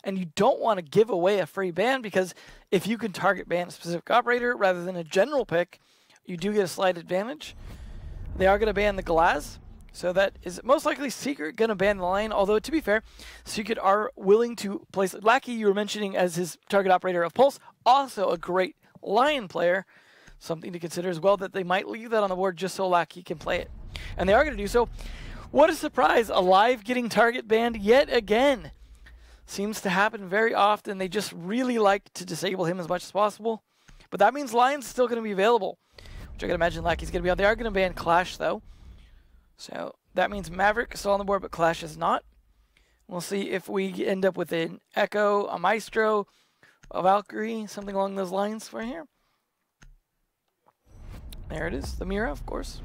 and you don't want to give away a free ban, because if you can target ban a specific operator rather than a general pick, you do get a slight advantage. They are going to ban the Glaz, so that is most likely Secret going to ban the Lion, although to be fair, Secret are willing to place Lackey, you were mentioning as his target operator of Pulse, also a great Lion player. Something to consider as well, that they might leave that on the board just so Lackey can play it. And they are going to do so. What a surprise, Alive getting target banned yet again. Seems to happen very often. They just really like to disable him as much as possible. But that means Lion's still going to be available, which I can imagine Lackey's going to be on. They are going to ban Clash though. So that means Maverick is still on the board, but Clash is not. We'll see if we end up with an Echo, a Maestro, a Valkyrie, something along those lines for here. There it is, the Mira, of course.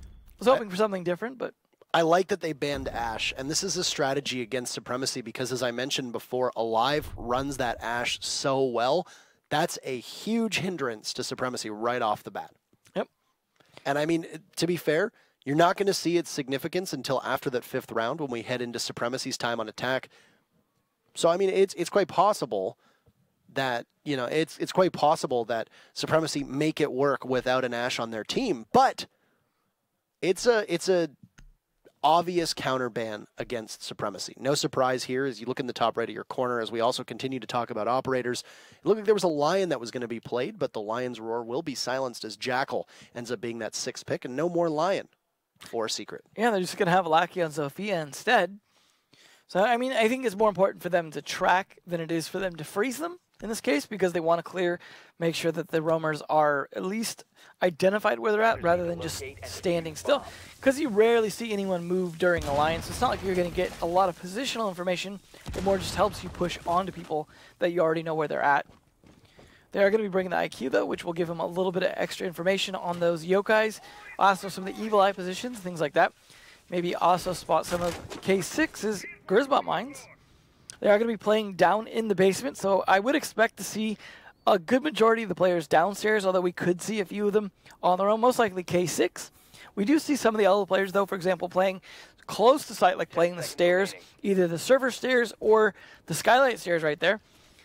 I was hoping for something different, but... I like that they banned Ashe, and this is a strategy against Supremacy because, as I mentioned before, Alive runs that Ashe so well. That's a huge hindrance to Supremacy right off the bat. Yep. And I mean, to be fair, you're not going to see its significance until after that 5th round when we head into Supremacy's time on attack. So, I mean, it's quite possible that, you know, it's quite possible that Supremacy make it work without an Ashe on their team, but it's a obvious counter ban against Supremacy. No surprise here as you look in the top right of your corner as we also continue to talk about operators. It looked like there was a Lion that was going to be played, but the Lion's Roar will be silenced as Jackal ends up being that 6th pick, and no more Lion for Secret. Yeah, they're just going to have Lackey on Zofia instead. So, I mean, I think it's more important for them to track than it is for them to freeze them in this case, because they want to clear, make sure that the roamers are at least identified where they're at rather than just standing still. Because you rarely see anyone move during Alliance, so it's not like you're going to get a lot of positional information. It more just helps you push onto people that you already know where they're at. They are going to be bringing the IQ, though, which will give them a little bit of extra information on those yokais. Also, some of the evil eye positions, things like that. Maybe also spot some of K6's Grisbot mines. They are going to be playing down in the basement, so I would expect to see a good majority of the players downstairs, although we could see a few of them on their own, most likely K6. We do see some of the other players, though, for example, playing close to site, like playing the stairs, either the server stairs or the skylight stairs right there.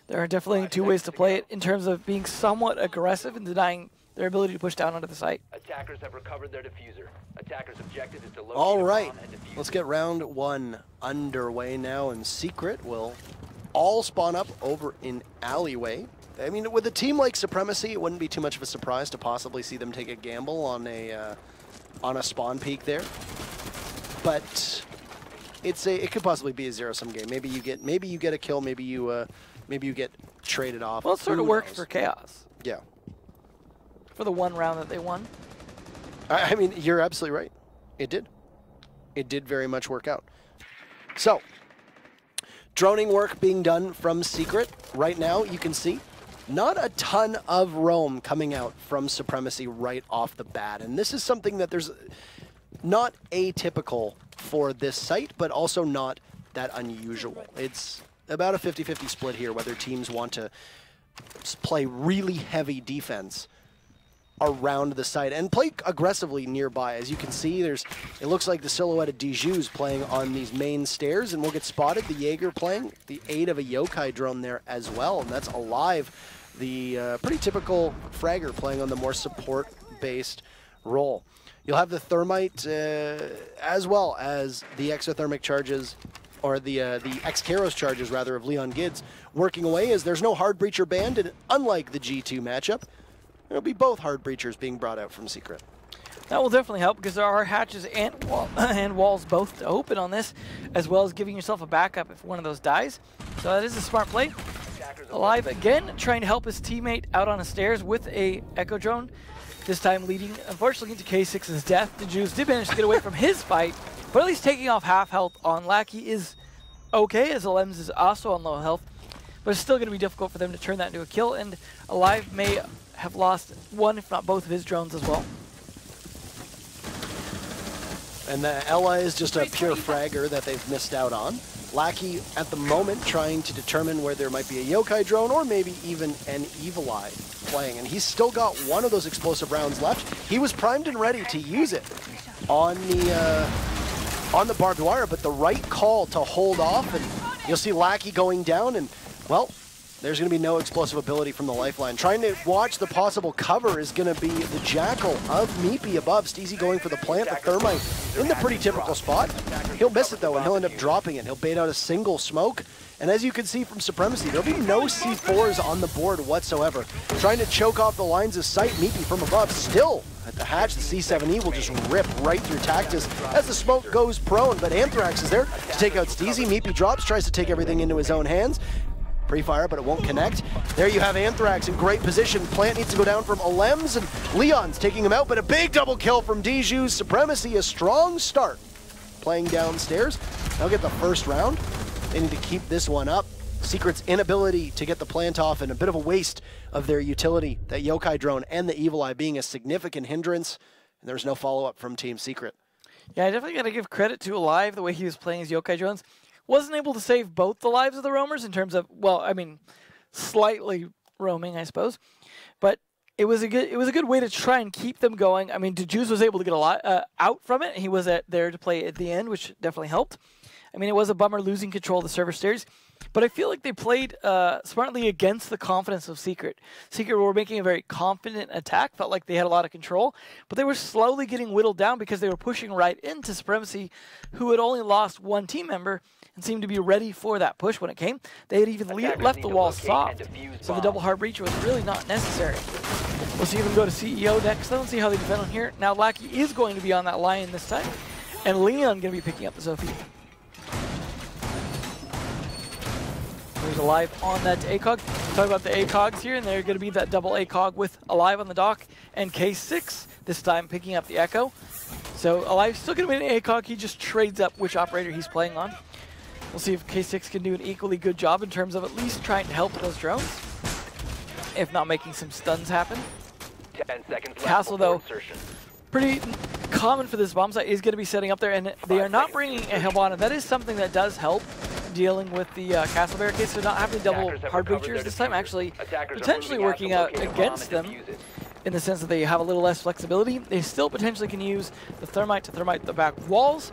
There are definitely two ways to play it in terms of being somewhat aggressive and denying their ability to push down onto the site. Attackers have recovered their diffuser. Attackers' objective is to locate All right, and defuse. let's get round 1 underway now, and Secret will all spawn up over in Alleyway. I mean, with a team like Supremacy, it wouldn't be too much of a surprise to possibly see them take a gamble on a spawn peak there. But it could possibly be a zero-sum game. Maybe you get a kill. Maybe you get traded off. Well, it sort of worked for Chaos. Yeah. For the one round that they won. I mean, you're absolutely right. It did. It did very much work out. So, droning work being done from Secret. Right now, you can see not a ton of roam coming out from Supremacy right off the bat. And this is something that there's not atypical for this site, but also not that unusual. It's about a 50-50 split here, whether teams want to play really heavy defense around the site and play aggressively nearby. As you can see, it looks like the silhouette of Diju's playing on these main stairs, and we'll get spotted. The Jaeger playing the aid of a yokai drone there as well, and that's Alive, the pretty typical fragger playing on the more support-based role. You'll have the Thermite as well as the exothermic charges, or the X-Karos charges, rather, of Leon Gids working away, as there's no hard breacher banned, and unlike the G2 matchup, there'll be both hard breachers being brought out from Secret. That will definitely help, because there are hatches and walls both to open on this, as well as giving yourself a backup if one of those dies. So that is a smart play. Alive again, trying to help his teammate out on the stairs with a Echo Drone. This time leading, unfortunately, to K6's death. The Jews did manage to get away from his fight, but at least taking off half health on Lackey is okay, as Alems is also on low health. But it's still going to be difficult for them to turn that into a kill, and Alive may have lost one, if not both, of his drones as well. And the Ella is just a pure fragger that they've missed out on. Lackey, at the moment, trying to determine where there might be a yokai drone or maybe even an evil eye playing. And he's still got one of those explosive rounds left. He was primed and ready to use it on the barbed wire, but the right call to hold off and You'll see Lackey going down, and, well, there's going to be no explosive ability from the lifeline. Trying to watch the possible cover is going to be the Jackal of Meepy above. Steezy going for the plant, the Thermite in the pretty typical spot. He'll miss it, though, and he'll end up dropping it. He'll bait out a single smoke. And as you can see from Supremacy, there'll be no C4s on the board whatsoever. Trying to choke off the lines of sight, Meepy from above. Still, at the hatch, the C7E will just rip right through Tactus as the smoke goes prone. But Anthrax is there to take out Steezy. Meepy drops, tries to take everything into his own hands. Pre-fire, but it won't connect. There you have Anthrax in great position. Plant needs to go down from Alems, and Leon's taking him out, but a big double kill from Dijus. Supremacy, a strong start. Playing downstairs. They'll get the first round. They need to keep this one up. Secret's inability to get the plant off and a bit of a waste of their utility. That Yokai drone and the Evil Eye being a significant hindrance, and there's no follow-up from Team Secret. Yeah, I definitely got to give credit to Alive, the way he was playing his Yokai drones. Wasn't able to save both the lives of the roamers in terms of, well, I mean, slightly roaming, I suppose. But it was a good way to try and keep them going. I mean, Dijus was able to get a lot out from it. He was there to play at the end, which definitely helped. I mean, it was a bummer losing control of the server stairs, but I feel like they played smartly against the confidence of Secret. Secret were making a very confident attack, felt like they had a lot of control, but they were slowly getting whittled down because they were pushing right into Supremacy, who had only lost one team member and seemed to be ready for that push when it came. They had even left the wall soft, so the double hard breach was really not necessary. We'll see them go to CEO next, though, and see how they defend on here. Now, Lackey is going to be on that Lion this time, and Leon going to be picking up the Sophie. There's Alive on that ACOG. Talk about the ACOGs here, and they're going to be that double ACOG with Alive on the dock and K6, this time picking up the Echo. So Alive's still going to be an ACOG, he just trades up which operator he's playing on. We'll see if K6 can do an equally good job in terms of at least trying to help those drones, if not making some stuns happen. 10 seconds left. Castle, though, insertion. pretty common for this bomb site, is going to be setting up there, and they are not bringing a Hibana. That is something that does help dealing with the castle barricades, so not having double hard breachers this time, actually potentially working out against them in the sense that they have a little less flexibility. They still potentially can use the thermite to thermite the back walls,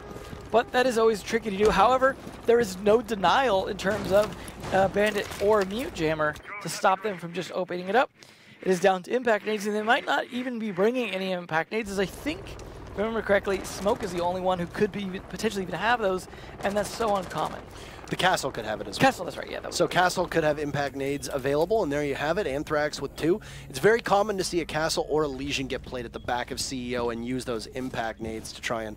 but that is always tricky to do. However, there is no denial in terms of Bandit or Mute Jammer to stop them from just opening it up. It is down to impact nades, and they might not even be bringing any impact nades, as I think, if I remember correctly, Smoke is the only one who could be potentially even have those, and that's so uncommon. The Castle could have it as well. Castle, that's right, yeah. So Castle could have impact nades available, and there you have it, Anthrax with 2. It's very common to see a Castle or a Legion get played at the back of CEO and use those impact nades to try and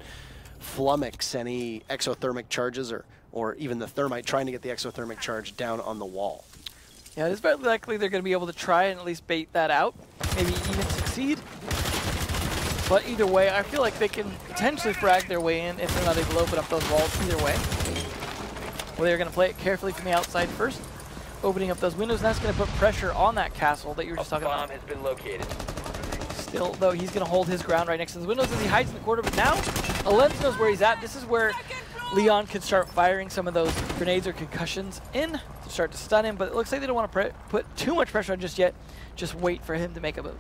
flummox any exothermic charges, or even the thermite trying to get the exothermic charge down on the wall. Yeah, it is very likely they're going to be able to try and at least bait that out, maybe even succeed. But either way, I feel like they can potentially frag their way in if they're not able to open up those walls either way. Well, they're going to play it carefully from the outside first, opening up those windows, and that's going to put pressure on that castle that you were just talking about. Bomb has been located. Still, though, he's going to hold his ground right next to the windows as he hides in the corner, but now Alens knows where he's at. This is where Leon could start firing some of those grenades or concussions in to start to stun him, but it looks like they don't want to put too much pressure on just yet. Just wait for him to make a move.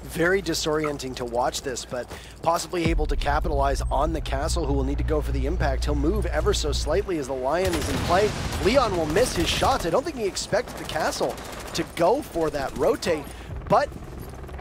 Very disorienting to watch this, but possibly able to capitalize on the Castle, who will need to go for the impact. He'll move ever so slightly as the Lion is in play. Leon will miss his shots. I don't think he expected the Castle to go for that rotate, but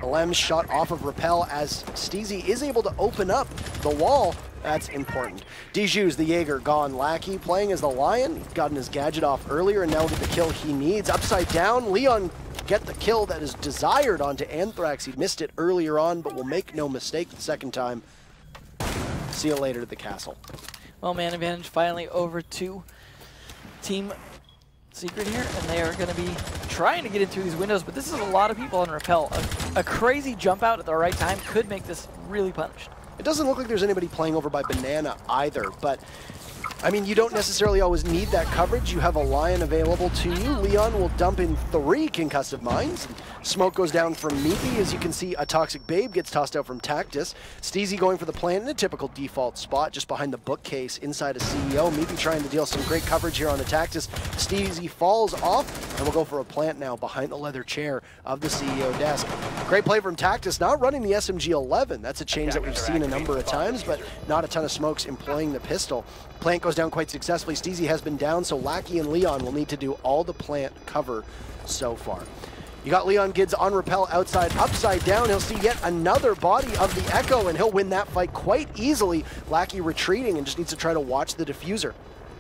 Alem's shot off of Repel as Steezy is able to open up the wall. That's important. Dijus, the Jaeger, gone. Lackey playing as the Lion. He's gotten his gadget off earlier and now with the kill he needs. Upside down, Leon get the kill that is desired onto Anthrax. He missed it earlier on, but will make no mistake the second time. See you later to the Castle. Well, man advantage finally over to Team Secret here, and they are going to be trying to get in through these windows, but this is a lot of people on Repel. A crazy jump out at the right time could make this really punished. It doesn't look like there's anybody playing over by Banana either, but I mean, you don't necessarily always need that coverage. You have a Lion available to you. Leon will dump in 3 concussive mines. Smoke goes down from Meepy. As you can see, a Toxic Babe gets tossed out from Tactus. Steezy going for the plant in a typical default spot, just behind the bookcase inside of CEO. Meepy trying to deal some great coverage here on the Tactus. Steezy falls off, and we'll go for a plant now behind the leather chair of the CEO desk. Great play from Tactus, not running the SMG-11. That's a change that we've seen a number of times, but not a ton of smokes employing the pistol. Plant goes goes down quite successfully. Steezy has been down, so Lackey and Leon will need to do all the plant cover so far. You got Leon Gids on rappel outside, upside down. He'll see yet another body of the Echo, and he'll win that fight quite easily. Lackey retreating and just needs to try to watch the diffuser.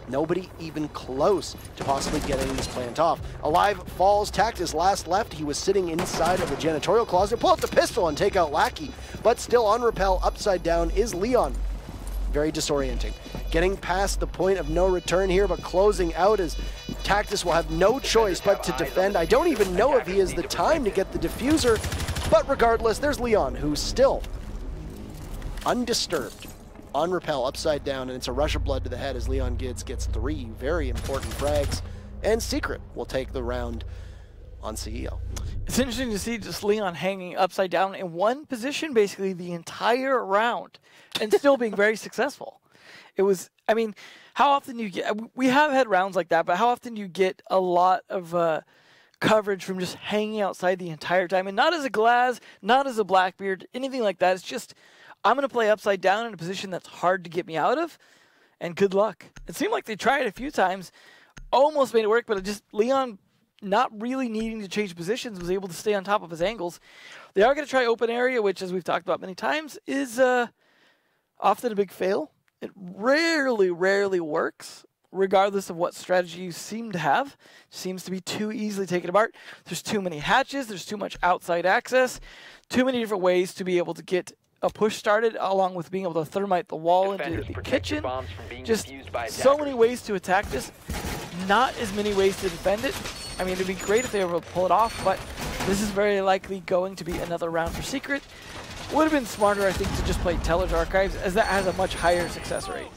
Nobody even close to possibly getting this plant off. Alive falls, Tact is last left. He was sitting inside of the janitorial closet. Pull out the pistol and take out Lackey, but still on rappel, upside down is Leon. Very disorienting. Getting past the point of no return here, but closing out as Tactus will have no choice but to defend. I don't even know if he has the time to get the diffuser, but regardless, there's Leon, who's still undisturbed. On rappel, upside down, and it's a rush of blood to the head as Leon Gids gets 3 very important frags, and Secret will take the round on CEO. It's interesting to see just Leon hanging upside down in one position basically the entire round and still being very successful. It was, I mean, how often you get, we have had rounds like that, but how often you get a lot of coverage from just hanging outside the entire time, and not as a Glaz, not as a Blackbeard, anything like that. It's just, I'm going to play upside down in a position that's hard to get me out of, and good luck. It seemed like they tried a few times, almost made it work, but it just, Leon, not really needing to change positions, was able to stay on top of his angles. They are going to try open area, which, as we've talked about many times, is often a big fail. It rarely works, regardless of what strategy you seem to have. It seems to be too easily taken apart. There's too many hatches, there's too much outside access, too many different ways to be able to get a push started, along with being able to thermite the wall into the kitchen. Just so many ways to attack this, not as many ways to defend it. I mean, it'd be great if they were able to pull it off, but this is very likely going to be another round for Secret. Would have been smarter, I think, to just play Teller's Archives, as that has a much higher success rate.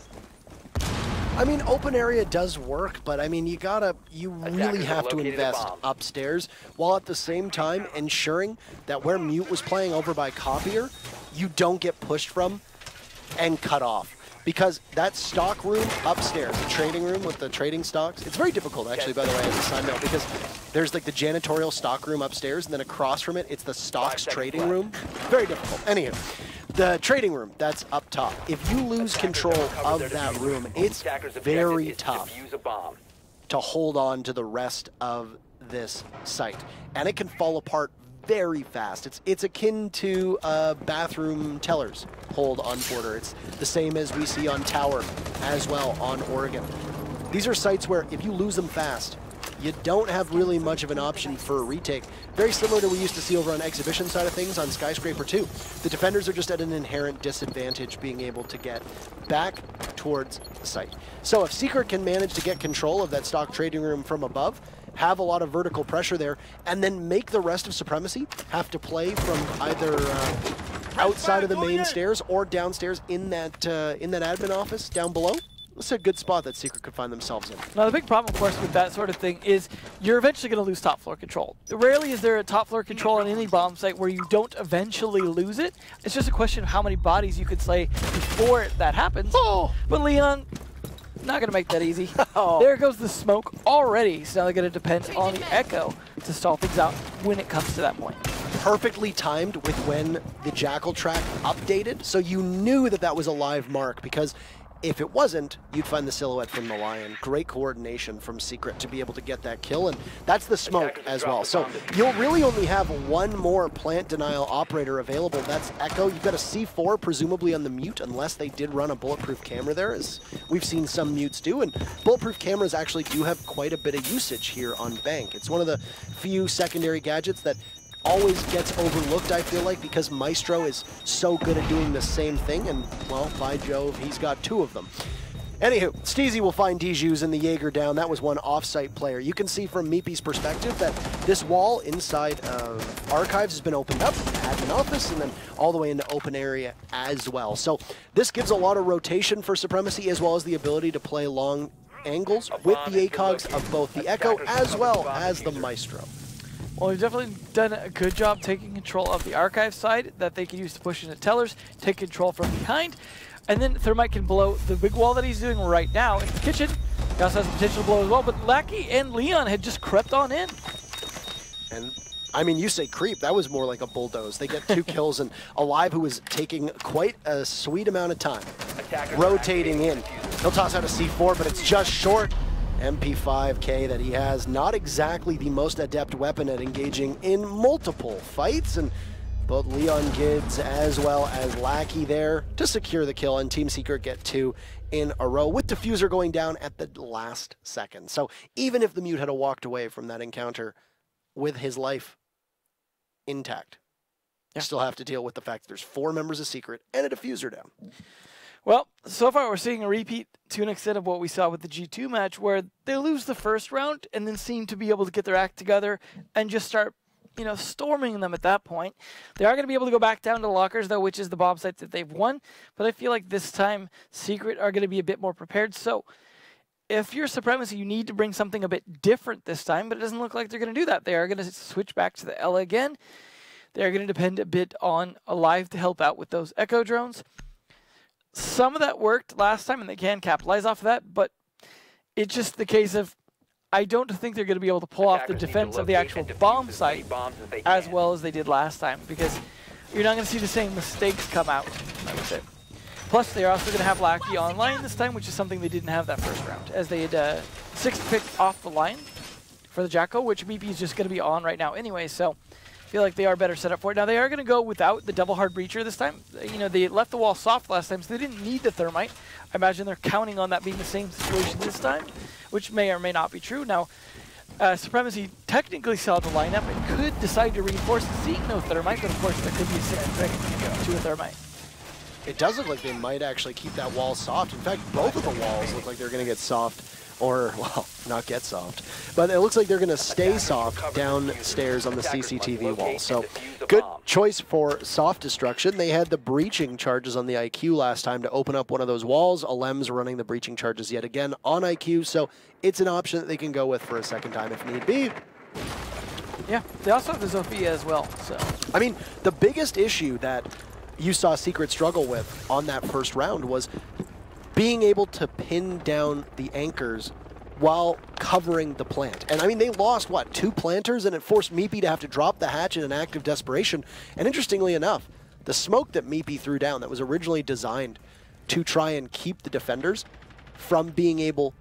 I mean, open area does work, but I mean, you really have to invest upstairs, while at the same time ensuring that where Mute was playing over by Copier, you don't get pushed from and cut off. Because that stock room upstairs, the trading room with the trading stocks, it's very difficult, actually, by the way, as a side note, because there's like the janitorial stock room upstairs, and then across from it, it's the stocks trading room. Very difficult. Anywho, the trading room, that's up top. If you lose control of that room, it's very tough to hold on to the rest of this site. And it can fall apart very fast. It's akin to bathroom tellers hold on Porter. It's the same as we see on Tower as well on Oregon. These are sites where if you lose them fast, you don't have really much of an option for a retake. Very similar to what we used to see over on Exhibition side of things on Skyscraper 2. The defenders are just at an inherent disadvantage being able to get back towards the site. So if Secret can manage to get control of that stock trading room from above, have a lot of vertical pressure there, and then make the rest of Supremacy have to play from either outside of the main stairs or downstairs in that admin office down below. That's a good spot that Secret could find themselves in. Now, the big problem, of course, with that sort of thing is you're eventually going to lose top floor control. Rarely is there a top floor control on any bomb site where you don't eventually lose it. It's just a question of how many bodies you could slay before that happens. Oh! But Leon, not going to make that easy. Oh. There goes the smoke already, so now they're going to depend on the Echo to stall things out when it comes to that point. Perfectly timed with when the Jackal track updated, so you knew that that was a live mark, because if it wasn't, you'd find the silhouette from the Lion. Great coordination from Secret to be able to get that kill, and that's the smoke as well. So you'll really only have one more plant denial operator available. That's Echo. You've got a C4 presumably on the Mute, unless they did run a bulletproof camera there, as we've seen some Mutes do. And bulletproof cameras actually do have quite a bit of usage here on Bank. It's one of the few secondary gadgets that always gets overlooked, I feel like, because Maestro is so good at doing the same thing, and, well, by Jove, he's got 2 of them. Anywho, Steezy will find Dijus and the Jaeger down. That was one off-site player. You can see from Meepy's perspective that this wall inside Archives has been opened up, admin office, and then all the way into open area as well. So this gives a lot of rotation for Supremacy, as well as the ability to play long angles with the ACOGs of both the Echo as well as the Maestro. Well, we've definitely done a good job taking control of the archive side that they can use to push into Tellers, take control from behind, and then Thermite can blow the big wall that he's doing right now in the kitchen. He also has the potential to blow as well, but Lackey and Leon had just crept on in. And I mean, you say creep, that was more like a bulldoze. They get 2 kills, and Alive, who was taking quite a sweet amount of time, rotating in. He'll toss out a C4, but it's just short. MP5K that he has, not exactly the most adept weapon at engaging in multiple fights, and both Leon Gids as well as Lackey there to secure the kill, and Team Secret get 2 in a row, with Diffuser going down at the last second. So even if the Mute had walked away from that encounter with his life intact, you still have to deal with the fact that there's 4 members of Secret and a Diffuser down. Well, so far we're seeing a repeat to an extent of what we saw with the G2 match, where they lose the first round and then seem to be able to get their act together and just start, you know, storming them at that point. They are going to be able to go back down to lockers, though, which is the bomb site that they've won. But I feel like this time Secret are going to be a bit more prepared. So if you're Supremacy, you need to bring something a bit different this time, but it doesn't look like they're going to do that. They are going to switch back to the Ella again. They're going to depend a bit on Alive to help out with those Echo drones. Some of that worked last time, and they can capitalize off of that, but it's just the case of I don't think they're going to be able to pull off the defense of the actual bomb site as well as they did last time, because you're not going to see the same mistakes come out, I would say. Plus, they're also going to have Lackey online this time, which is something they didn't have that first round, as they had 6th pick off the line for the Jacko, which Meepy is just going to be on right now anyway, so I feel like they are better set up for it. Now, they are going to go without the double hard breacher this time. You know, they left the wall soft last time, so they didn't need the thermite. I imagine they're counting on that being the same situation this time, which may or may not be true. Now, Supremacy technically saw the lineup and could decide to reinforce seeing no thermite, but of course there could be a second to a thermite. It does look like they might actually keep that wall soft. In fact, both of the walls look like they're going to get soft. Or, well, not get soft. But it looks like they're going to stay soft downstairs on the CCTV wall. So, good choice for soft destruction. They had the breaching charges on the IQ last time to open up one of those walls. Alem's running the breaching charges yet again on IQ, so it's an option that they can go with for a second time if need be. Yeah, they also have the Zofia as well. So, I mean, the biggest issue that you saw Secret struggle with on that first round was being able to pin down the anchors while covering the plant. And I mean, they lost, what, 2 planters, and it forced Meepy to have to drop the hatch in an act of desperation. And interestingly enough, the smoke that Meepy threw down that was originally designed to try and keep the defenders from being able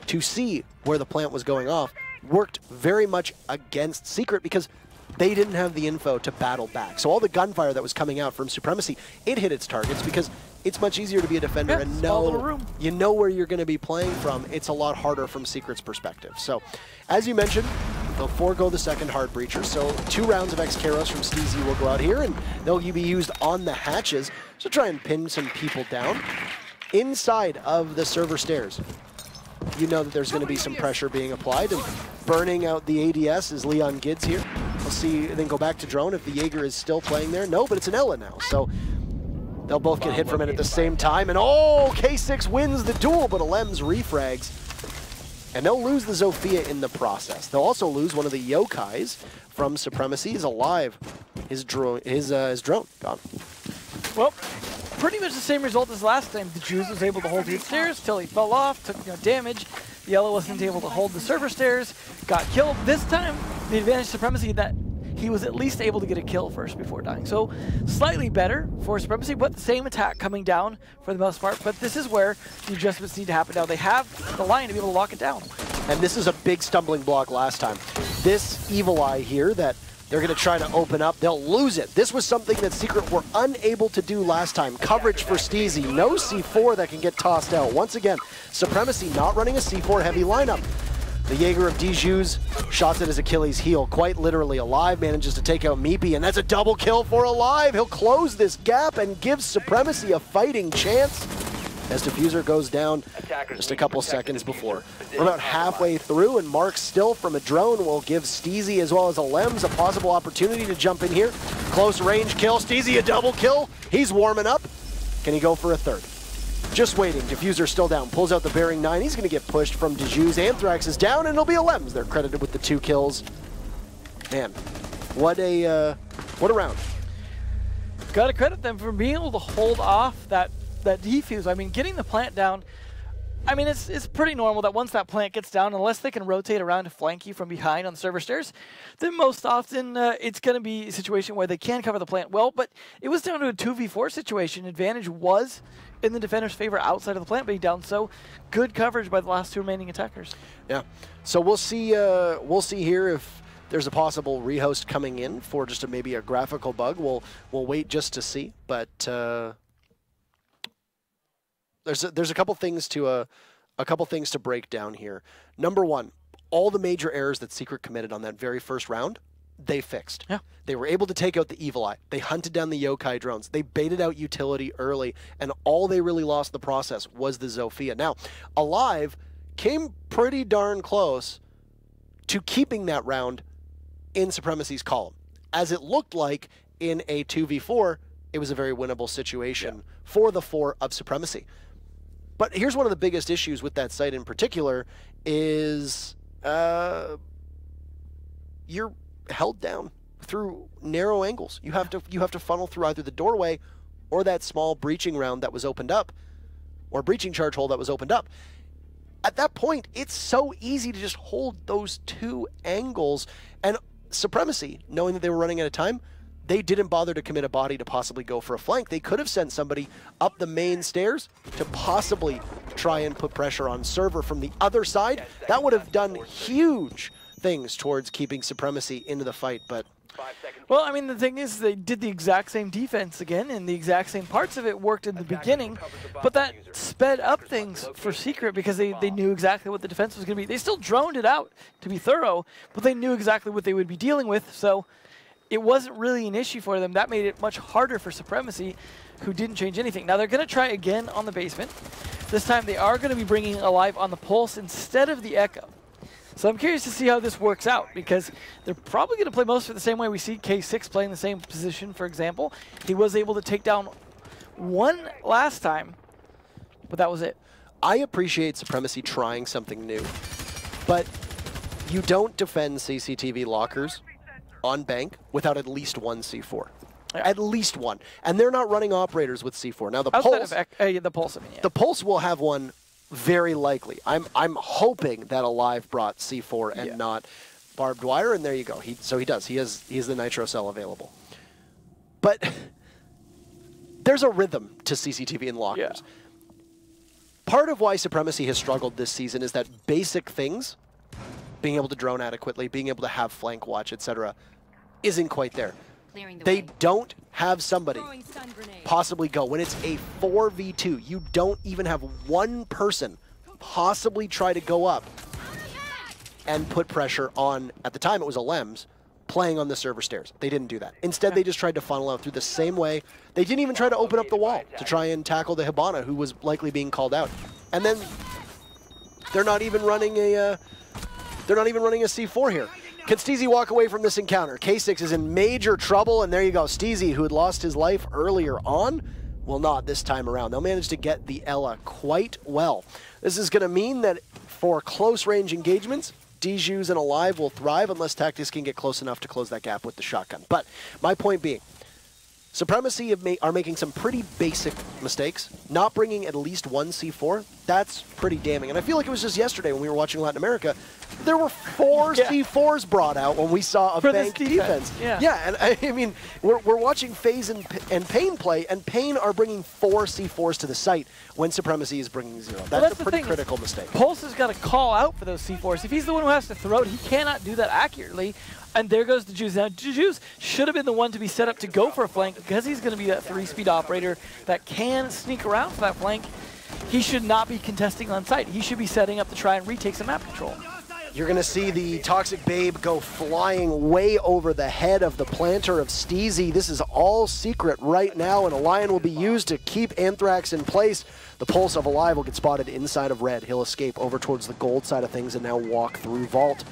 to see where the plant was going off worked very much against Secret, because they didn't have the info to battle back. So all the gunfire that was coming out from Supremacy, it hit its targets, because it's much easier to be a defender and know you know where you're going to be playing from. It's a lot harder from Secret's perspective. So, as you mentioned, they'll forego the second hard breacher. So 2 rounds of X-Karos from Steezy will go out here, and they'll be used on the hatches to try and pin some people down inside of the server stairs. You know that there's going to be some pressure being applied, and burning out the ADS is Leon Gids here. We'll see, and then go back to drone if the Jaeger is still playing there. No, but it's an Ella now, so they'll both get hit from it at the same time. And oh, K6 wins the duel, but Alem's refrags. And they'll lose the Zofia in the process. They'll also lose one of the Yokais from Supremacy. He's alive. His drone gone. Well, pretty much the same result as last time. The Jews was able to hold the stairs till he fell off, took no damage. The Yellow wasn't able to hold the server stairs, got killed. This time, the advantage Supremacy that he was at least able to get a kill first before dying. So slightly better for Supremacy, but the same attack coming down for the most part. But this is where the adjustments need to happen now. They have the line to be able to lock it down. And this is a big stumbling block last time. This Evil Eye here that they're going to try to open up, they'll lose it. This was something that Secret were unable to do last time. Coverage for Steezy. No C4 that can get tossed out. Once again, Supremacy not running a C4 heavy lineup. The Jaeger of Dijus shots at his Achilles heel, quite literally. Alive manages to take out Meepy, and that's a double kill for Alive. He'll close this gap and give Supremacy a fighting chance as Diffuser goes down just a couple seconds before. We're about halfway through, and Mark still from a drone will give Steezy as well as Alems a possible opportunity to jump in here. Close range kill. Steezy a double kill. He's warming up. Can he go for a third? Just waiting. Diffuser still down. Pulls out the bearing 9. He's going to get pushed from Dijus. Anthrax is down, and it'll be Alems. They're credited with the 2 kills. Man, what a round. Got to credit them for being able to hold off that defuse. I mean, getting the plant down I mean, it's pretty normal that once that plant gets down, unless they can rotate around to flank you from behind on the server stairs, then most often it's going to be a situation where they can cover the plant well. But it was down to a 2v4 situation. Advantage was in the defender's favor outside of the plant being down, so good coverage by the last two remaining attackers. Yeah. So we'll see here if there's a possible rehost coming in for just maybe a graphical bug. We'll wait just to see, but there's a couple things to break down here. Number one, all the major errors that Secret committed on that very first round, they fixed. Yeah. They were able to take out the Evil Eye. They hunted down the Yokai drones. They baited out utility early, and all they really lost in the process was the Zofia. Now, Alive came pretty darn close to keeping that round in Supremacy's column. As it looked like in a 2v4, it was a very winnable situation for the 4 of Supremacy. But here's one of the biggest issues with that site in particular is you're held down through narrow angles. You have to funnel through either the doorway or that small breaching round that was opened up, or breaching charge hole that was opened up. At that point, it's so easy to just hold those two angles. And Supremacy, knowing that they were running out of time, they didn't bother to commit a body to possibly go for a flank. They could have sent somebody up the main stairs to possibly try and put pressure on server from the other side. That would have done huge things towards keeping Supremacy into the fight, but... Well, I mean, the thing is, they did the exact same defense again, and the exact same parts of it worked in the beginning, but that sped up things for Secret because they knew exactly what the defense was going to be. They still droned it out to be thorough, but they knew exactly what they would be dealing with, so it wasn't really an issue for them. That made it much harder for Supremacy, who didn't change anything. Now, they're going to try again on the basement. This time, they are going to be bringing Alive on the Pulse instead of the Echo. So I'm curious to see how this works out, because they're probably going to play most of it the same way we see K6 playing the same position, for example. He was able to take down one last time, but that was it. I appreciate Supremacy trying something new, but you don't defend CCTV lockers on bank without at least one C4. Yeah. At least one. And they're not running operators with C4. Now, the Pulse, the Pulse, I mean, yeah. The Pulse will have one very likely. I'm hoping that Alive brought C4 and not barbed wire, and there you go. He does. He has the nitro cell available. But there's a rhythm to CCTV and lockers. Yeah. Part of why Supremacy has struggled this season is that basic things, being able to drone adequately, being able to have flank watch, etc., isn't quite there. They don't have somebody possibly go. When it's a 4v2, you don't even have one person possibly try to go up and put pressure on, at the time it was a Lems, playing on the server stairs. They didn't do that. Instead, they just tried to funnel out through the same way. They didn't even try to open up the wall to try and tackle the Hibana, who was likely being called out. And then they're not even running a C4 here. Can Steezy walk away from this encounter? K6 is in major trouble, and there you go. Steezy, who had lost his life earlier on, will not this time around. They'll manage to get the Ella quite well. This is going to mean that for close-range engagements, Dijus and Alive will thrive unless Tactics can get close enough to close that gap with the shotgun. But my point being, Supremacy are making some pretty basic mistakes. Not bringing at least one C4, that's pretty damning. And I feel like it was just yesterday when we were watching Latin America, there were 4 C4s brought out when we saw a bank defense. Yeah, and I mean, we're watching FaZe and Pain play, and Pain are bringing 4 C4s to the site when Supremacy is bringing 0. That's a pretty critical mistake. Pulse has got to call out for those C4s. If he's the one who has to throw it, he cannot do that accurately. And there goes Dijus. Now, Dijus should have been the one to be set up to go for a flank because he's going to be that 3-speed operator that can sneak around for that flank. He should not be contesting on site. He should be setting up to try and retake some map control. You're going to see the Toxic Babe go flying way over the head of the planter of Steezy. This is all Secret right now, and a Lion will be used to keep Anthrax in place. The Pulse of Alive will get spotted inside of red. He'll escape over towards the gold side of things and now walk through Vault.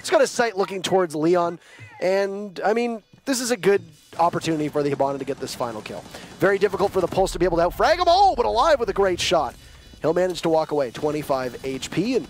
He's got his sight looking towards Leon, and, I mean, this is a good opportunity for the Hibana to get this final kill. Very difficult for the Pulse to be able to outfrag him. Oh, but Alive with a great shot. He'll manage to walk away, 25 HP, and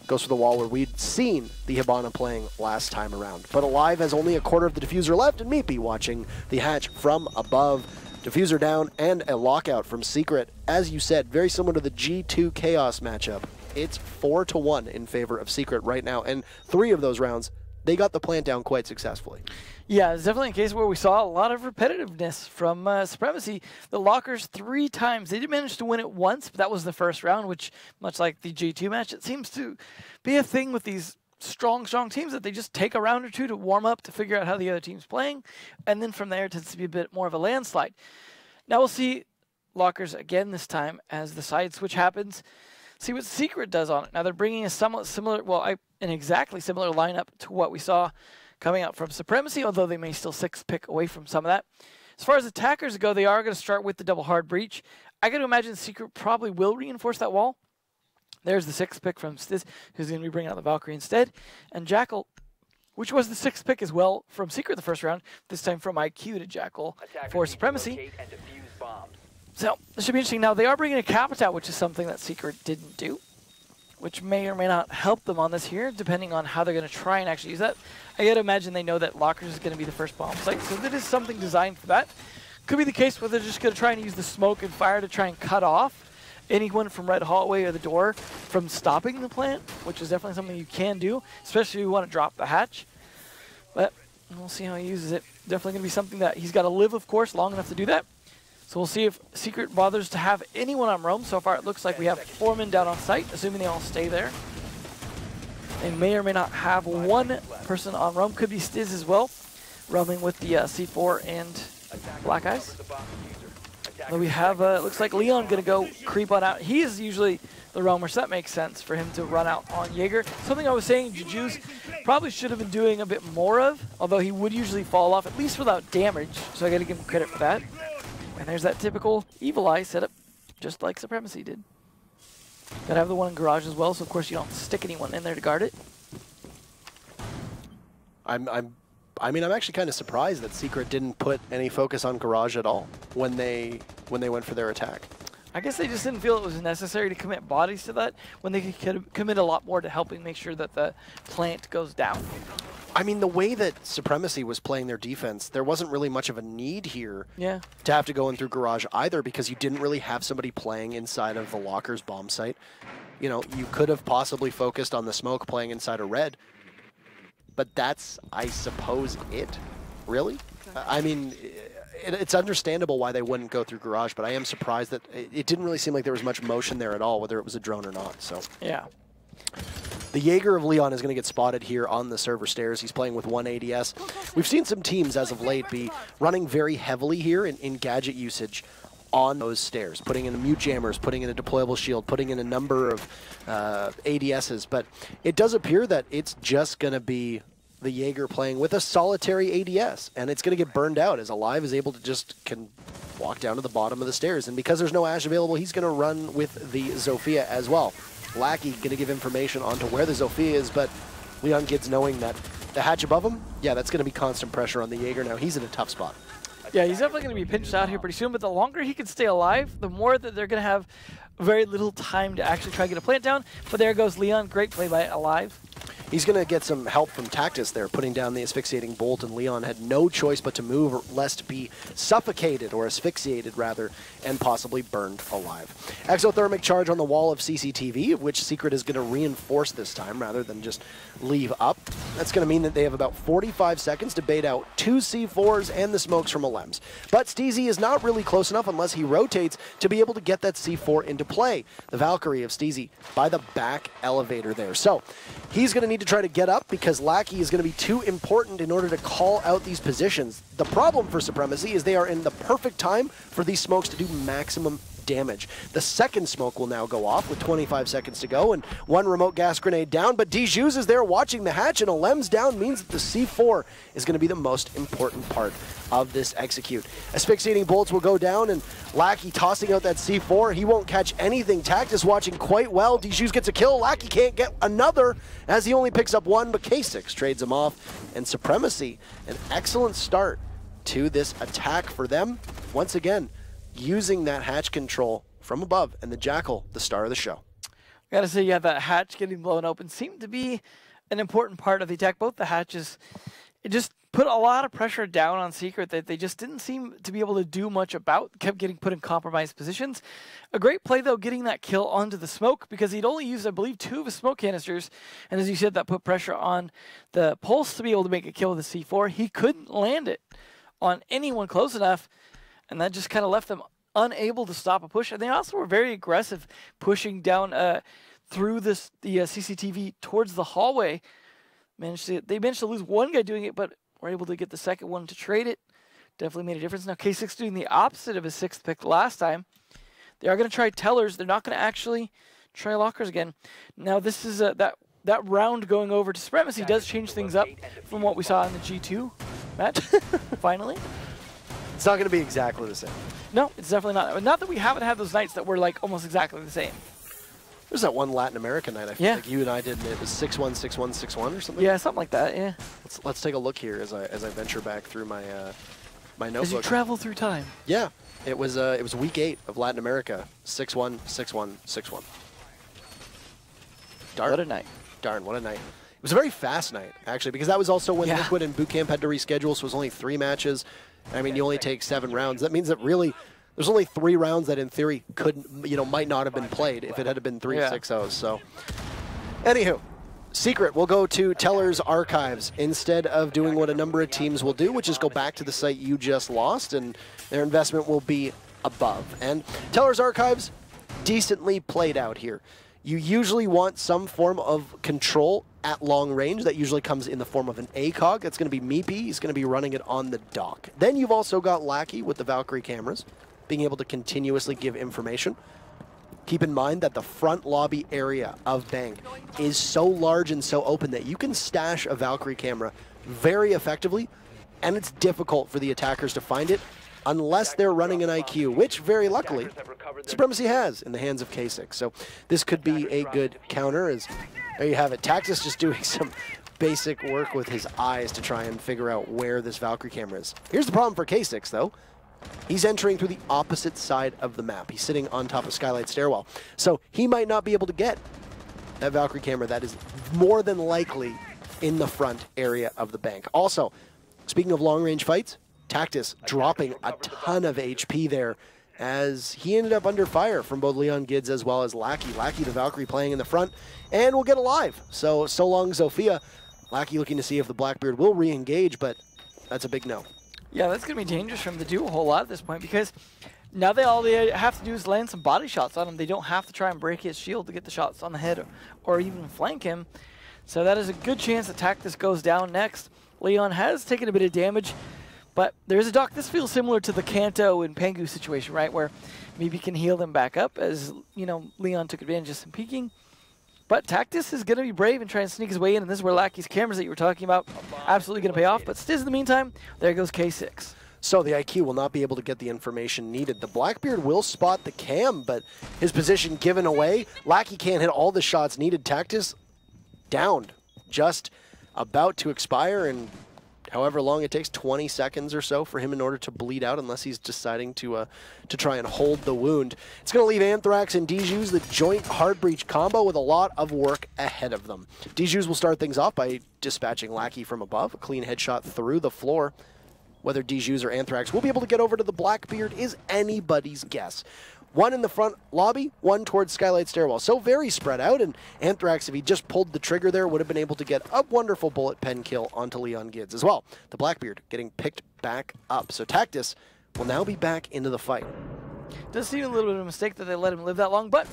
goes for the wall where we'd seen the Hibana playing last time around. But Alive has only a quarter of the diffuser left, and Meepy watching the hatch from above. Diffuser down and a lockout from Secret. As you said, very similar to the G2 Chaos matchup. It's 4-1 in favor of Secret right now, and 3 of those rounds, they got the plant down quite successfully. Yeah, it's definitely a case where we saw a lot of repetitiveness from Supremacy. The Lockers 3 times. They did manage to win it once, but that was the first round, which, much like the G2 match, it seems to be a thing with these strong teams that they just take a round or two to warm up, to figure out how the other team's playing, and then from there it tends to be a bit more of a landslide. Now we'll see Lockers again this time as the side switch happens. See what Secret does on it. Now they're bringing a somewhat similar, well, an exactly similar lineup to what we saw coming out from Supremacy, although they may still 6-pick away from some of that. As far as attackers go, they are going to start with the double hard breach. I got to imagine Secret probably will reinforce that wall. There's the 6th pick from Stiz, who's going to be bringing out the Valkyrie instead. And Jackal, which was the 6th pick as well from Secret the first round, this time from IQ to Jackal for Supremacy. So this should be interesting. Now they are bringing a Capital, which is something that Secret didn't do, which may or may not help them on this here, depending on how they're going to try and actually use that. I got to imagine they know that Lockers is going to be the first bomb site, so that is something designed for that. Could be the case where they're just going to try and use the smoke and fire to try and cut off anyone from Red Hallway or the door from stopping the plant, which is definitely something you can do, especially if you want to drop the hatch. But we'll see how he uses it. Definitely going to be something that he's got to live, of course, long enough to do that. So we'll see if Secret bothers to have anyone on roam. So far it looks like we have 4 men down on site, assuming they all stay there. They may or may not have 1 person on roam. Could be Stiz as well, roaming with the C4 and Black Eyes. But we have, looks like Leon going to go creep on out. He is usually the roamer, so that makes sense for him to run out on Jaeger. Something I was saying Juju's probably should have been doing a bit more of, although he would usually fall off, at least without damage, so I got to give him credit for that. And there's that typical Evil Eye setup, just like Supremacy did. Gotta have the one in garage as well, so of course you don't stick anyone in there to guard it. I mean, I'm actually kind of surprised that Secret didn't put any focus on garage at all when they went for their attack. I guess they just didn't feel it was necessary to commit bodies to that when they could commit a lot more to helping make sure that the plant goes down. I mean, the way that Supremacy was playing their defense, there wasn't really much of a need here to have to go in through garage either, because you didn't really have somebody playing inside of the Lockers bomb site. You know, you could have possibly focused on the smoke playing inside of red, but that's, I suppose, it. Really? I mean, it's understandable why they wouldn't go through garage, but I am surprised that it didn't really seem like there was much motion there at all, whether it was a drone or not. So yeah. The Jaeger of Leon is going to get spotted here on the server stairs. He's playing with 1 ADS. We've seen some teams as of late be running very heavily here in gadget usage on those stairs, putting in mute jammers, putting in a deployable shield, putting in a number of ADSs. But it does appear that it's just going to be the Jaeger playing with a solitary ADS, and it's going to get burned out as Alive is able to can walk down to the bottom of the stairs. And because there's no Ash available, he's going to run with the Zofia as well. Lackey going to give information onto where the Zofia is, but Leon Gids knowing that the hatch above him, yeah, that's going to be constant pressure on the Jaeger now. He's in a tough spot. Yeah, he's definitely going to be pinched out here pretty soon, but the longer he can stay alive, the more that they're going to have very little time to actually try to get a plant down. But there goes Leon. Great play by Alive. He's going to get some help from Tactus there, putting down the asphyxiating bolt, and Leon had no choice but to move lest be suffocated, or asphyxiated rather, and possibly burned alive. Exothermic charge on the wall of CCTV, of which Secret is going to reinforce this time rather than just leave up. That's going to mean that they have about 45 seconds to bait out 2 C4s and the smokes from Alems. But Steezy is not really close enough unless he rotates to be able to get that C4 into play. The Valkyrie of Steezy by the back elevator there. So he's going to need to try to get up because Lackey is going to be too important in order to call out these positions. The problem for Supremacy is they are in the perfect time for these smokes to do maximum damage. The second smoke will now go off with 25 seconds to go and 1 remote gas grenade down, but Dijus is there watching the hatch, and a Lems down means that the C4 is going to be the most important part of this execute. Asphyxiating bolts will go down, and Lackey tossing out that C4. He won't catch anything. Tactus watching quite well. Dijus gets a kill. Lackey can't get another as he only picks up 1, but K6 trades him off. And Supremacy, an excellent start to this attack for them. Once again, using that hatch control from above, and the Jackal, the star of the show. I gotta say, yeah, that hatch getting blown open seemed to be an important part of the attack. Both the hatches, it just put a lot of pressure down on Secret that they just didn't seem to be able to do much about, kept getting put in compromised positions. A great play, though, getting that kill onto the smoke, because he'd only used, I believe, 2 of his smoke canisters, and as you said, that put pressure on the Pulse to be able to make a kill with the C4. He couldn't land it on anyone close enough, and that just kind of left them unable to stop a push. And they also were very aggressive, pushing down through the CCTV towards the hallway. They managed to lose one guy doing it, but were able to get the second one to trade it. Definitely made a difference. Now K6 doing the opposite of his 6th pick last time. They are going to try tellers. They're not going to actually try lockers again. Now this is that round going over to Supremacy does change things up from what we saw in the G2 match. Finally. It's not going to be exactly the same. No, it's definitely not. Not that we haven't had those nights that were like almost exactly the same. There's that one Latin American night I feel like you and I did, and it was 6-1, 6-1, 6-1 or something. Yeah, something like that. Yeah. Let's take a look here as I venture back through my my notebook. As you travel through time. Yeah, it was week 8 of Latin America. 6-1, 6-1, 6-1. Darn. What a night. Darn, what a night. It was a very fast night, actually, because that was also when Liquid and Bootcamp had to reschedule, so it was only 3 matches. I mean, you only take 7 rounds. That means that really there's only 3 rounds that in theory might not have been played if it had been 3 6-0s. So, anywho, Secret will go to Teller's Archives instead of doing what a number of teams will do, which is go back to the site you just lost, and their investment will be above. And Teller's Archives, decently played out here. You usually want some form of control at long range. That usually comes in the form of an ACOG. That's going to be Meepy. He's going to be running it on the dock. Then you've also got Lackey with the Valkyrie cameras, being able to continuously give information. Keep in mind that the front lobby area of Bank is so large and so open that you can stash a Valkyrie camera very effectively, and it's difficult for the attackers to find it unless they're running an IQ, which very luckily Supremacy has in the hands of K6. So this could be a good counter. As there you have it. Taxis just doing some basic work with his eyes to try and figure out where this Valkyrie camera is. Here's the problem for K6, though. He's entering through the opposite side of the map. He's sitting on top of Skylight Stairwell. So he might not be able to get that Valkyrie camera that is more than likely in the front area of the Bank. Also, speaking of long-range fights, Tactus dropping a ton of HP there as he ended up under fire from both Leon Gids as well as Lackey. Lackey, the Valkyrie, playing in the front, and will get alive. So long, Zofia. Lackey looking to see if the Blackbeard will re-engage, but that's a big no. Yeah, that's going to be dangerous for him to do a whole lot at this point, because now all they have to do is land some body shots on him. They don't have to try and break his shield to get the shots on the head or even flank him. So that is a good chance that Tactus goes down next. Leon has taken a bit of damage, but there's a dock. This feels similar to the Kanto and Pangu situation, right, where maybe can heal them back up as, Leon took advantage of some peeking. But Tactus is going to be brave and try and sneak his way in, and this is where Lackey's cameras that you were talking about absolutely going to pay off. But still, in the meantime, there goes K6. So the IQ will not be able to get the information needed. The Blackbeard will spot the cam, but his position given away. Lackey can't hit all the shots needed. Tactus downed, just about to expire, and however long it takes, 20 seconds or so for him in order to bleed out, unless he's deciding to try and hold the wound. It's going to leave Anthrax and Dijus the joint hard breach combo with a lot of work ahead of them. Dijus will start things off by dispatching Lackey from above, a clean headshot through the floor. Whether Dijus or Anthrax will be able to get over to the Blackbeard is anybody's guess. One in the front lobby, one towards Skylight Stairwell. So very spread out, and Anthrax, if he just pulled the trigger there, would have been able to get a wonderful bullet pen kill onto Leon Gids as well. The Blackbeard getting picked back up. So Tactus will now be back into the fight. Does seem a little bit of a mistake that they let him live that long, but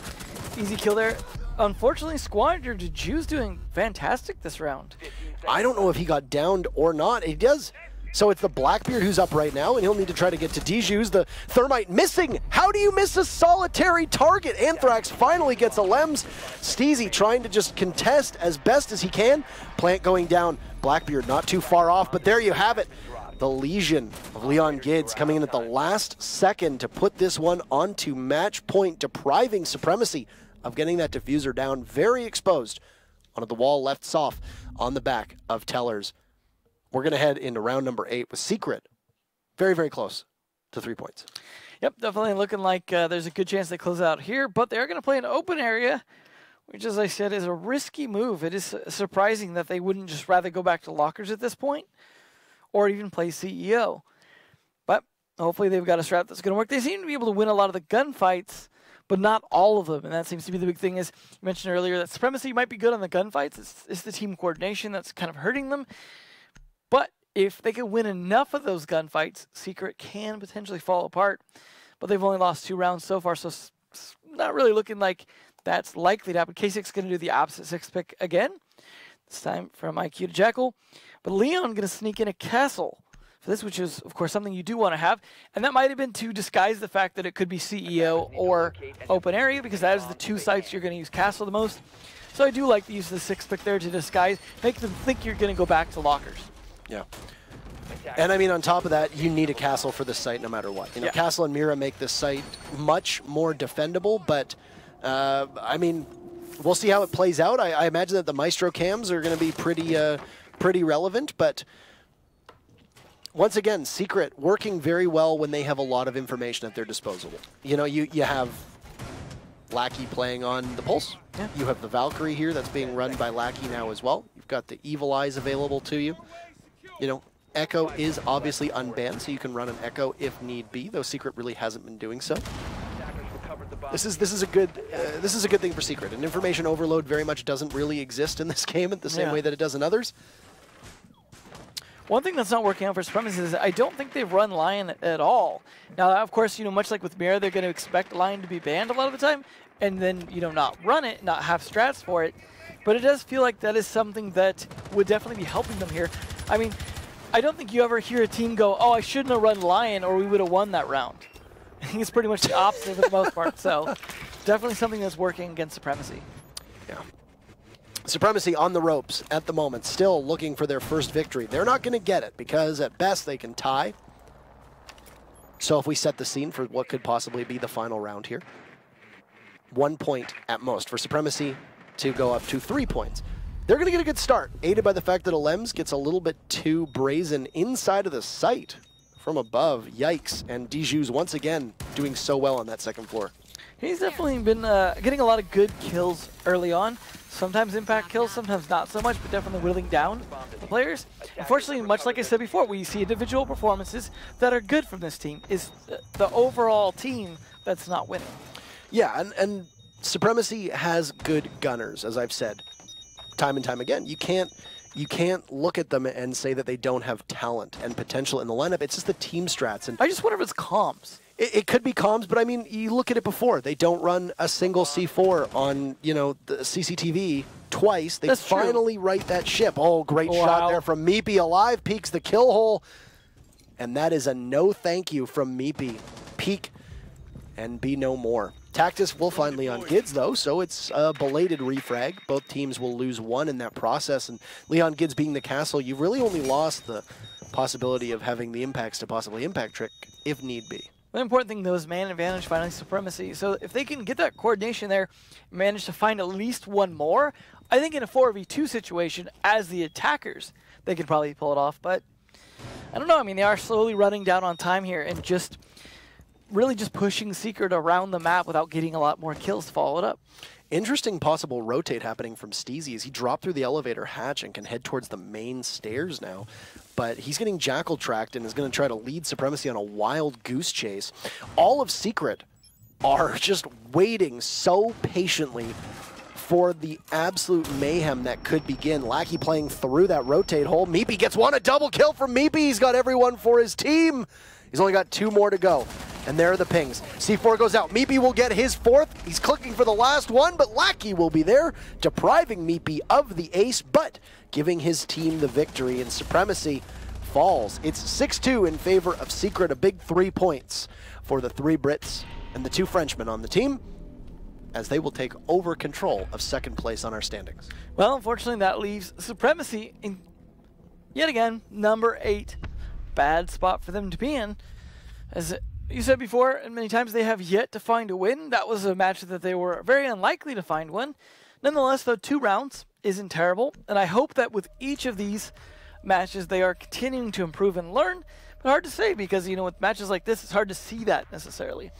easy kill there. Unfortunately, Squander Dijus doing fantastic this round. I don't know if he got downed or not. He does. So it's the Blackbeard who's up right now, and he'll need to try to get to Dijus. The Thermite missing. How do you miss a solitary target? Anthrax finally gets a Lems. Steezy trying to just contest as best as he can. Plant going down. Blackbeard not too far off, but there you have it. The Legion of Leon Gids coming in at the last second to put this one onto match point, depriving Supremacy of getting that diffuser down. Very exposed onto the wall, left soft on the back of Tellers. We're going to head into round number 8 with Secret. Very, very close to 3 points. Yep, definitely looking like there's a good chance they close out here, but they're going to play an open area, which, as I said, is a risky move. It is surprising that they wouldn't just rather go back to lockers at this point, or even play CEO. But hopefully they've got a strat that's going to work. They seem to be able to win a lot of the gunfights, but not all of them. And that seems to be the big thing. Is you mentioned earlier that Supremacy might be good on the gunfights. It's the team coordination that's kind of hurting them. But if they can win enough of those gunfights, Secret can potentially fall apart. But they've only lost 2 rounds so far, so it's not really looking like that's likely to happen. K6 is going to do the opposite 6 pick again. This time from IQ to Jackal. But Leon going to sneak in a castle for this, which is, of course, something you do want to have. And that might have been to disguise the fact that it could be CEO or open area, because that is the 2 sites you're going to use castle the most. So I do like to use the 6 pick there to disguise, make them think you're going to go back to lockers. Yeah. And I mean, on top of that, you need a castle for this site no matter what. You know, Castle and Mira make this site much more defendable, but I mean, we'll see how it plays out. I imagine that the Maestro cams are going to be pretty relevant, but once again, Secret working very well when they have a lot of information at their disposal. You know, you have Lackey playing on the Pulse. Yeah. You have the Valkyrie here that's being run by Lackey now as well. You've got the Evil Eyes available to you. You know, Echo is obviously unbanned, so you can run an Echo if need be, though Secret really hasn't been doing so. This is a good thing for Secret. And information overload very much doesn't really exist in this game in the same way that it does in others. One thing that's not working out for Supremacy is I don't think they've run Lion at all. Now, of course, you know, much like with Mira, they're going to expect Lion to be banned a lot of the time, and then, you know, not run it, not have strats for it. But it does feel like that is something that would definitely be helping them here. I mean, I don't think you ever hear a team go, oh, I shouldn't have run Lion or we would have won that round. I think it's pretty much the opposite for the most part. So definitely something that's working against Supremacy. Yeah. Supremacy on the ropes at the moment, still looking for their first victory. They're not going to get it because at best they can tie. So if we set the scene for what could possibly be the final round here, 1 point at most for Supremacy to go up to 3 points. They're going to get a good start, aided by the fact that Alems gets a little bit too brazen inside of the site from above. Yikes. And Diju's once again doing so well on that second floor. He's definitely been getting a lot of good kills early on. Sometimes impact kills, sometimes not so much, but definitely whittling down the players. Unfortunately, much like I said before, we see individual performances that are good from this team. Is the overall team that's not winning. Yeah, and Supremacy has good gunners, as I've said time and time again. You can't look at them and say that they don't have talent and potential in the lineup. It's just the team strats. And I just wonder if it's comms. It could be comms, but I mean, you look at it before. They don't run a single C4 on, you know, the CCTV twice. They finally right that ship. Oh, great shot there from Meepy. Alive, peeks the kill hole. And that is a no thank you from Meepy. Peek and be no more. Tactus will find Leon Gids, though, so it's a belated refrag. Both teams will lose 1 in that process, and Leon Gids being the castle, you've really only lost the possibility of having the impacts to possibly impact trick, if need be. The important thing, though, is man advantage, finally Supremacy. So if they can get that coordination there, manage to find at least 1 more, I think in a 4v2 situation, as the attackers, they could probably pull it off, but I don't know. I mean, they are slowly running down on time here and just really just pushing Secret around the map without getting a lot more kills to follow it up. Interesting possible rotate happening from Steezy as he dropped through the elevator hatch and can head towards the main stairs now. But he's getting Jackal tracked and is going to try to lead Supremacy on a wild goose chase. All of Secret are just waiting so patiently for the absolute mayhem that could begin. Lackey playing through that rotate hole. Meepy gets 1, a double kill from Meepy. He's got everyone for his team. He's only got 2 more to go. And there are the pings. C4 goes out. Meepy will get his 4th. He's clicking for the last one, but Lackey will be there, depriving Meepy of the ace, but giving his team the victory, and Supremacy falls. It's 6-2 in favor of Secret, a big 3 points for the 3 Brits and the 2 Frenchmen on the team, as they will take over control of 2nd place on our standings. Well, unfortunately, that leaves Supremacy in, yet again, number 8. Bad spot for them to be in. As you said before, and many times, they have yet to find a win. That was a match that they were very unlikely to find one. Nonetheless, though, 2 rounds isn't terrible, and I hope that with each of these matches, they are continuing to improve and learn. But hard to say because, you know, with matches like this, it's hard to see that necessarily.